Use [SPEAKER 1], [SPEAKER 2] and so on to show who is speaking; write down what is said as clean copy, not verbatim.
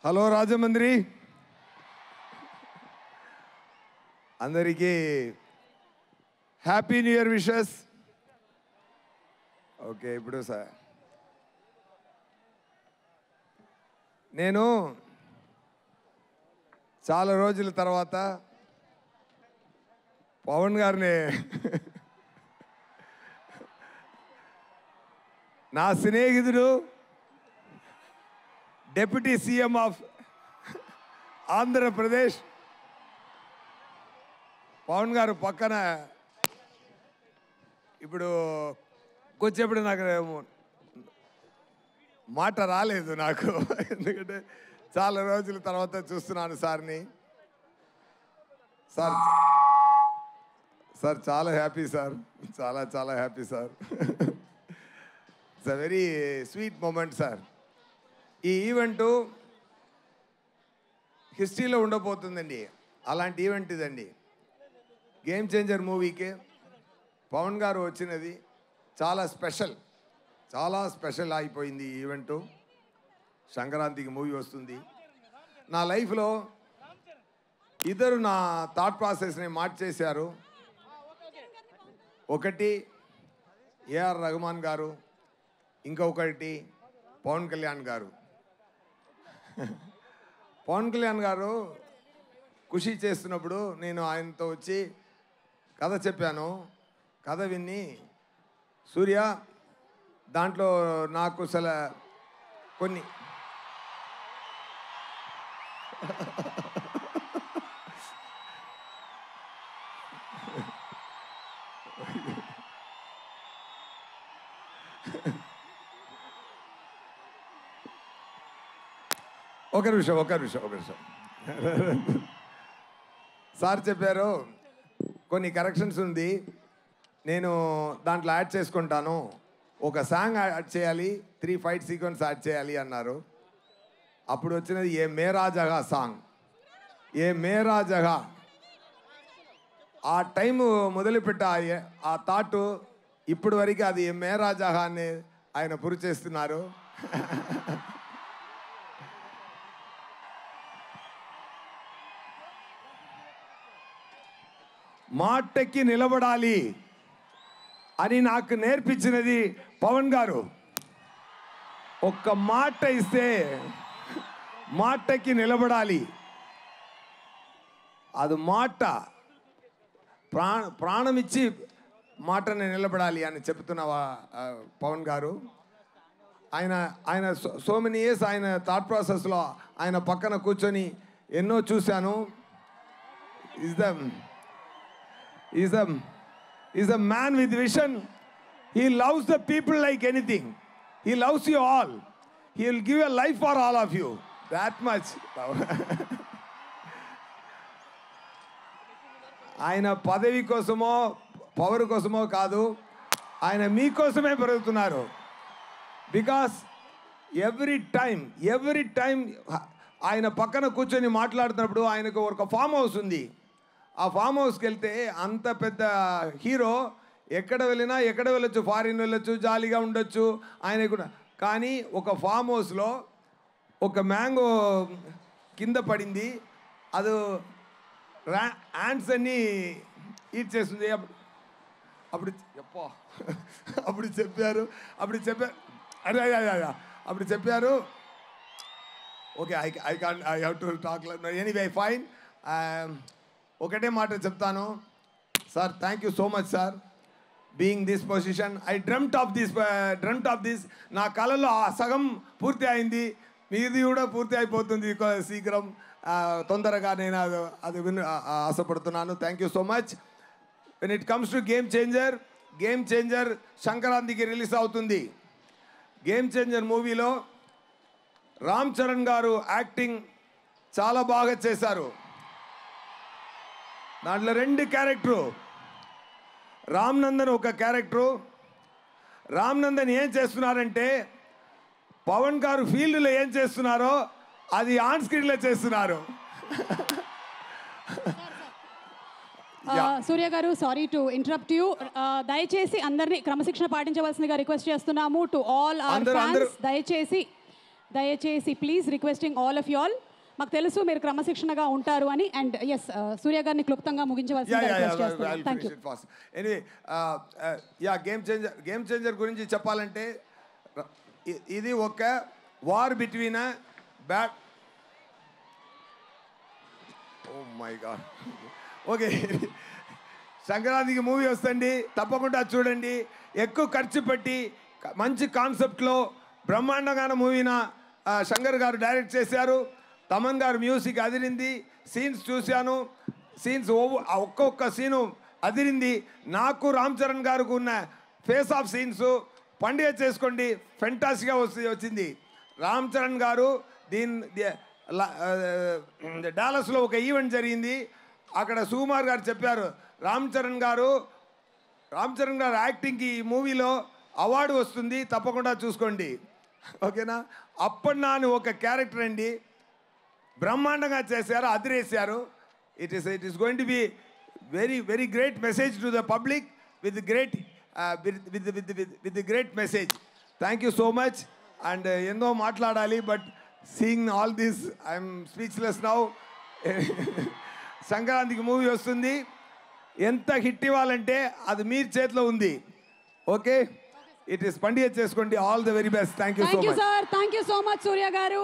[SPEAKER 1] Hello Rajahmundry అందరికీ happy new year wishes. Okay, ఇప్పుడు sir నేను చాలా రోజుల తర్వాత పవన్ గారిని నా స్నేహితుడు deputy CM of Andhra Pradesh Pavan garu పక్కన ఇప్పుడు వచ్చేప్పుడు నాకు మాట రాలేదు నాకు, ఎందుకంటే చాలా రోజుల తర్వాత చూస్తున్నాను సార్ని. సార్ సార్ చాలా హ్యాపీ సార్, చాలా చాలా happy sir. It's a very sweet moment sir. ఈ ఈవెంటు హిస్టరీలో ఉండబోతుందండి. అలాంటి ఈవెంట్ ఇదండి. గేమ్ చేంజర్ మూవీకి పవన్ గారు వచ్చినది చాలా స్పెషల్, చాలా స్పెషల్ అయిపోయింది ఈ ఈవెంటు. సంక్రాంతికి మూవీ వస్తుంది. నా లైఫ్లో ఇద్దరు నా థాట్ ప్రాసెస్ని మార్చేశారు. ఒకటి ఏఆర్ రెహమాన్ గారు, ఇంకొకటి పవన్ కళ్యాణ్ గారు. పవన్ కళ్యాణ్ గారు ఖుషి చేస్తున్నప్పుడు నేను ఆయనతో వచ్చి కథ చెప్పాను. కథ విని సూర్య దాంట్లో నాకు కొన్ని ఒక నిమిషం సార్ చెప్పారు కొన్ని కరెక్షన్స్ ఉంది, నేను దాంట్లో యాడ్ చేసుకుంటాను, ఒక సాంగ్ యాడ్ చేయాలి, 3 ఫైట్ సీక్వెన్స్ యాడ్ చేయాలి అన్నారు. అప్పుడు వచ్చినది ఏ మేరా జగా సాంగ్. ఏ మేరా జగా ఆ టైము మొదలుపెట్ట ఆ థాట్ ఇప్పటి వరకు అది ఏ మేరా జగా అని ఆయన పురి చేస్తున్నారు. మాటకి నిలబడాలి అని నాకు నేర్పించినది పవన్ గారు. ఒక్క మాట ఇస్తే మాటకి నిలబడాలి. అది మాట ప్రాణమిచ్చి మాటని నిలబడాలి అని చెప్తున్న పవన్ గారు. ఆయన సో మెనీ ఇయర్స్ ఆయన థాట్ ప్రాసెస్లో ఆయన పక్కన కూర్చొని ఎన్నో చూశాను. He's a man with vision. He loves the people like anything. He loves you all. He will give a life for all of you. That much. ఆయన పదవి కోసమో పవర్ కోసమో కాదు, ఆయన మీకోసమే పెరుగుతున్నారు. బికాస్ ఎవ్రీ టైం ఆయన పక్కన కూర్చొని మాట్లాడుతున్నప్పుడు ఆయనకు ఒక ఫామ్ హౌస్ ఉంది. ఆ ఫామ్ హౌస్కి వెళ్తే అంత పెద్ద హీరో ఎక్కడ వెళ్ళొచ్చు, ఫారిన్ వెళ్ళొచ్చు, జాలీగా ఉండొచ్చు ఆయన కూడా. కానీ ఒక ఫామ్ హౌస్లో ఒక మ్యాంగో కింద పడింది, అది యాంట్స్ అన్నీ ఈట్ చేస్తుంది. అప్పుడు చెప్పారు okay, I have to talk anyway fine. ఒకటే మాట చెప్తాను sir, thank you so much sir being this position. I dreamt of this. నా కళలో ఆ సగం పూర్తి అయింది, మీది కూడా పూర్తి అయిపోతుంది శీఘ్రం, తొందరగా. నేను అది ఆశపడుతున్నాను. Thank you so much. When it comes to game changer సంక్రాంతికి రిలీజ్ అవుతుంది. గేమ్ చేంజర్ మూవీలో రామ్ చరణ్ గారు యాక్టింగ్ చాలా బాగా చేశారు. దాంట్లో 2 క్యారెక్టరు. రామ్ నందన్ ఒక క్యారెక్టరు. రామ్ నందన్ ఏం చేస్తున్నారంటే పవన్ గారు ఫీల్డ్లో ఏం చేస్తున్నారో అది ఆన్ స్క్రీన్లో చేస్తున్నారు.
[SPEAKER 2] సూర్య గారు, సారీ టు ఇంటరప్ట్ యూ. దయచేసి అందరినీ క్రమశిక్షణ పాటించవలసిందిగా రిక్వెస్ట్ చేస్తున్నాము. టు ఆల్ అవర్ ఫ్యాన్స్, దయచేసి దయచేసి please requesting all of you all, మాకు తెలుసు మీరు క్రమశిక్షణగా ఉంటారు అని. అండ్ ఎస్, సూర్య గారిని క్లుప్తంగా ముగించవలసిందిగా రిక్వెస్ట్ చేస్తున్నాను. Thank you.
[SPEAKER 1] Anyway game changer గురించి చెప్పాలంటే ఇది ఒక war between bat. Oh my god. Okay, సంక్రాంతికి మూవీ వస్తుంది, తప్పకుండా చూడండి. ఎక్కువ ఖర్చు పెట్టి మంచి కాన్సెప్ట్లో బ్రహ్మాండంగా మూవీన శంకర్ గారు డైరెక్ట్ చేశారు. తమన్ గారు మ్యూజిక్ అదిరింది. సీన్స్ చూశాను, సీన్స్ ఒక్కొక్క సీను అదిరింది. నాకు రామ్ చరణ్ గారికి ఉన్న ఫేస్ ఆఫ్ సీన్స్ పండుగ చేసుకోండి, ఫెంటాస్టిక్గా వచ్చింది. రామ్ చరణ్ గారు డాలస్లో ఒక ఈవెంట్ జరిగింది, అక్కడ సుకుమార్ గారు చెప్పారు రామ్ చరణ్ గారు యాక్టింగ్కి ఈ మూవీలో అవార్డు వస్తుంది, తప్పకుండా చూసుకోండి. ఓకేనా? అప్పన్నా అని ఒక క్యారెక్టర్ అండి, బ్రహ్మాండంగా చేశారు, అదిరేశారు. It is going to be very very great message to the public with great message. Thank you so much. And ఎన్నో మాట్లాడాలి, but seeing all this I'm speechless now. సంక్రాంతికి మూవీ వస్తుంది, ఎంత హిట్ ఇవ్వాలంటే అది మీ చేతిలో ఉంది. ఓకే, ఇట్ ఈస్ పండుగ చేసుకోండి. All the very best. Thank you so much.
[SPEAKER 2] Sir, thank you so much Surya గారు.